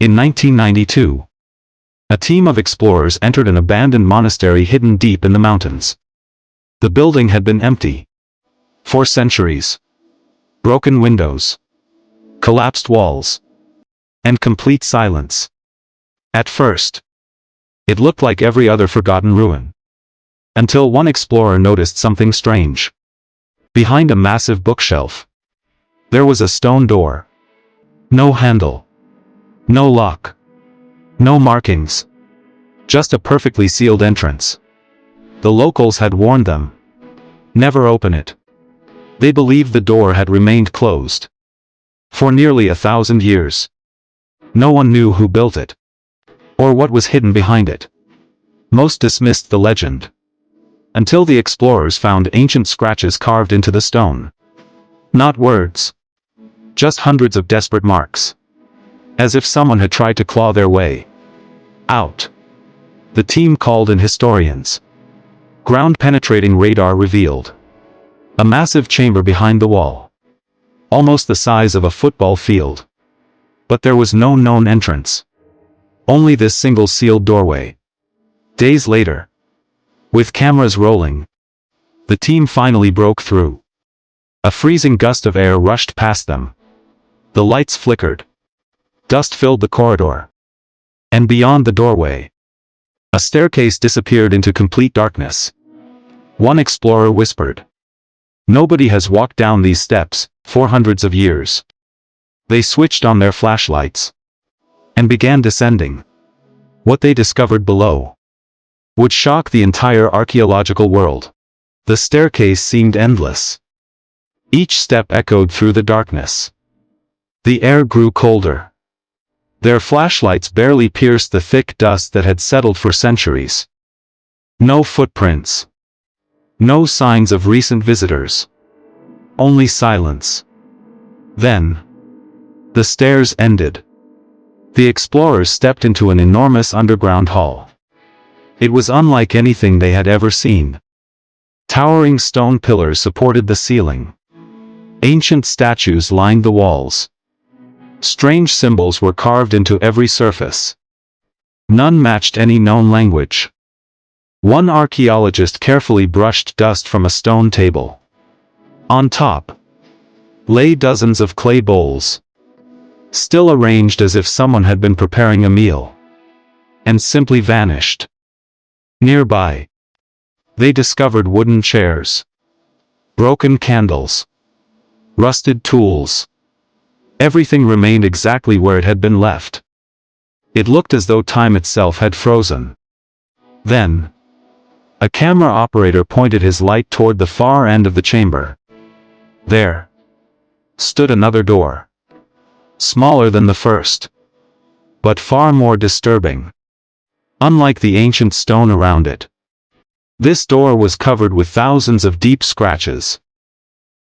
In 1992, a team of explorers entered an abandoned monastery hidden deep in the mountains. The building had been empty for centuries. Broken windows, collapsed walls, and complete silence. At first, it looked like every other forgotten ruin. Until one explorer noticed something strange. Behind a massive bookshelf, there was a stone door. No handle. No lock. No markings. Just a perfectly sealed entrance. The locals had warned them. Never open it. They believed the door had remained closed for nearly 1,000 years. No one knew who built it, or what was hidden behind it. Most dismissed the legend, until the explorers found ancient scratches carved into the stone. Not words, just hundreds of desperate marks, as if someone had tried to claw their way out. The team called in historians. Ground-penetrating radar revealed a massive chamber behind the wall, almost the size of a football field. But there was no known entrance. Only this single sealed doorway. Days later, with cameras rolling, the team finally broke through. A freezing gust of air rushed past them. The lights flickered. Dust filled the corridor. And beyond the doorway, a staircase disappeared into complete darkness. One explorer whispered, "Nobody has walked down these steps for hundreds of years." They switched on their flashlights and began descending. What they discovered below would shock the entire archaeological world. The staircase seemed endless. Each step echoed through the darkness. The air grew colder. Their flashlights barely pierced the thick dust that had settled for centuries. No footprints. No signs of recent visitors. Only silence. Then, the stairs ended. The explorers stepped into an enormous underground hall. It was unlike anything they had ever seen. Towering stone pillars supported the ceiling. Ancient statues lined the walls. Strange symbols were carved into every surface. None matched any known language. One archaeologist carefully brushed dust from a stone table. On top lay dozens of clay bowls, still arranged as if someone had been preparing a meal, and simply vanished. Nearby, they discovered wooden chairs, broken candles, rusted tools. Everything remained exactly where it had been left. It looked as though time itself had frozen. Then, a camera operator pointed his light toward the far end of the chamber. There stood another door, smaller than the first, but far more disturbing. Unlike the ancient stone around it, this door was covered with thousands of deep scratches.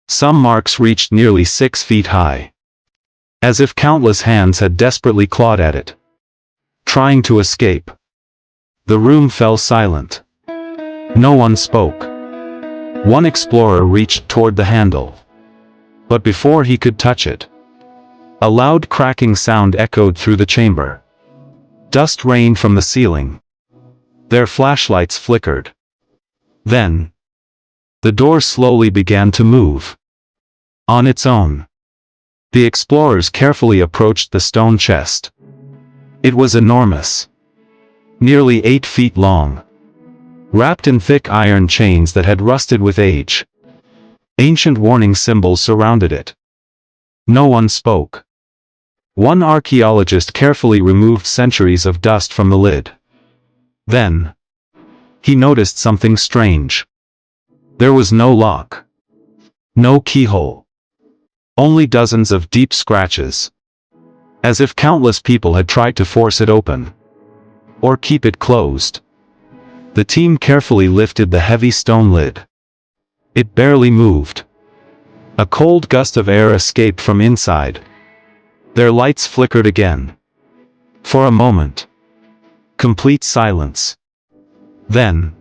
Some marks reached nearly 6 feet high, as if countless hands had desperately clawed at it, trying to escape. The room fell silent. No one spoke. One explorer reached toward the handle, but before he could touch it, a loud cracking sound echoed through the chamber. Dust rained from the ceiling. Their flashlights flickered. Then, the door slowly began to move. On its own. The explorers carefully approached the stone chest. It was enormous. Nearly 8 feet long. Wrapped in thick iron chains that had rusted with age. Ancient warning symbols surrounded it. No one spoke. One archaeologist carefully removed centuries of dust from the lid. Then, he noticed something strange. There was no lock. No keyhole. Only dozens of deep scratches. As if countless people had tried to force it open, or keep it closed. The team carefully lifted the heavy stone lid. It barely moved. A cold gust of air escaped from inside. Their lights flickered again. For a moment, complete silence. Then,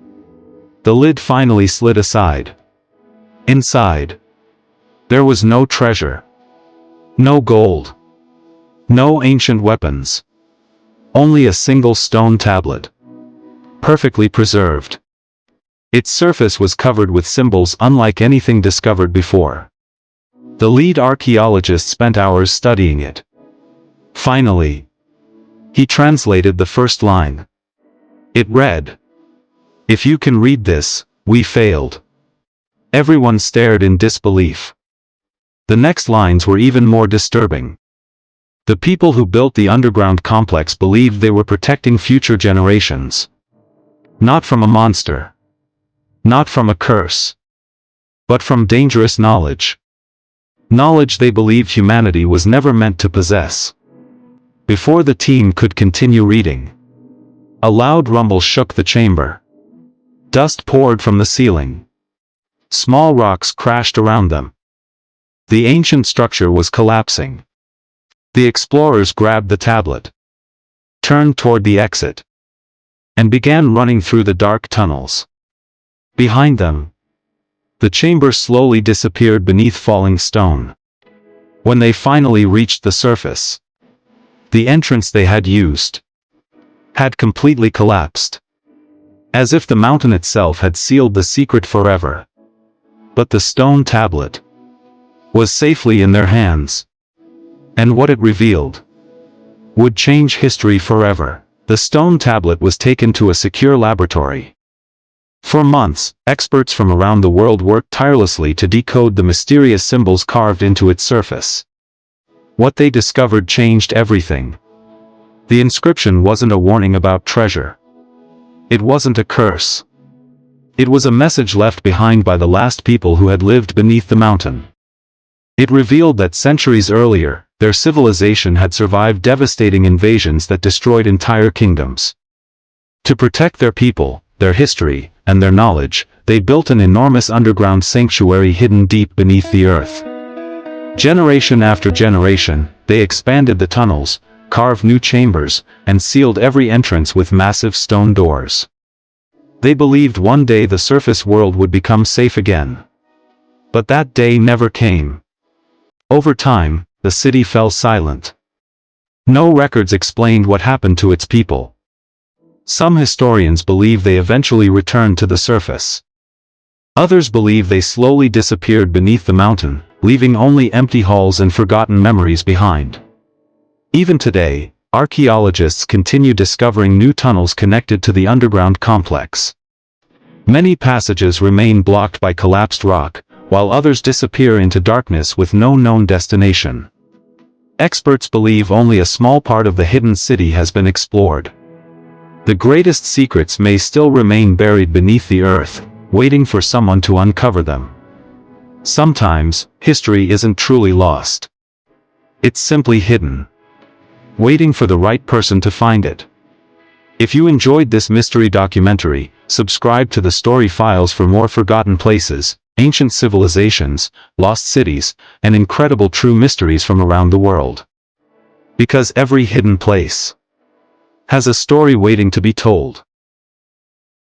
the lid finally slid aside. Inside, there was no treasure. No gold. No ancient weapons. Only a single stone tablet, perfectly preserved. Its surface was covered with symbols unlike anything discovered before. The lead archaeologist spent hours studying it. Finally, he translated the first line. It read, "If you can read this, we failed." Everyone stared in disbelief. The next lines were even more disturbing. The people who built the underground complex believed they were protecting future generations. Not from a monster. Not from a curse. But from dangerous knowledge. Knowledge they believed humanity was never meant to possess. Before the team could continue reading, a loud rumble shook the chamber. Dust poured from the ceiling. Small rocks crashed around them. The ancient structure was collapsing. The explorers grabbed the tablet, turned toward the exit, and began running through the dark tunnels. Behind them, the chamber slowly disappeared beneath falling stone. When they finally reached the surface, the entrance they had used had completely collapsed, as if the mountain itself had sealed the secret forever. But the stone tablet was safely in their hands, and what it revealed would change history forever. The stone tablet was taken to a secure laboratory. For months, experts from around the world worked tirelessly to decode the mysterious symbols carved into its surface. What they discovered changed everything. The inscription wasn't a warning about treasure. It wasn't a curse. It was a message left behind by the last people who had lived beneath the mountain. It revealed that centuries earlier, their civilization had survived devastating invasions that destroyed entire kingdoms. To protect their people, their history, and their knowledge, they built an enormous underground sanctuary hidden deep beneath the earth. Generation after generation, they expanded the tunnels, carved new chambers, and sealed every entrance with massive stone doors. They believed one day the surface world would become safe again. But that day never came. Over time, the city fell silent. No records explained what happened to its people. Some historians believe they eventually returned to the surface. Others believe they slowly disappeared beneath the mountain, leaving only empty halls and forgotten memories behind. Even today, archaeologists continue discovering new tunnels connected to the underground complex. Many passages remain blocked by collapsed rock, while others disappear into darkness with no known destination. Experts believe only a small part of the hidden city has been explored. The greatest secrets may still remain buried beneath the earth, waiting for someone to uncover them. Sometimes, history isn't truly lost. It's simply hidden, waiting for the right person to find it. If you enjoyed this mystery documentary, subscribe to the Story Files for more forgotten places, ancient civilizations, lost cities, and incredible true mysteries from around the world. Because every hidden place has a story waiting to be told.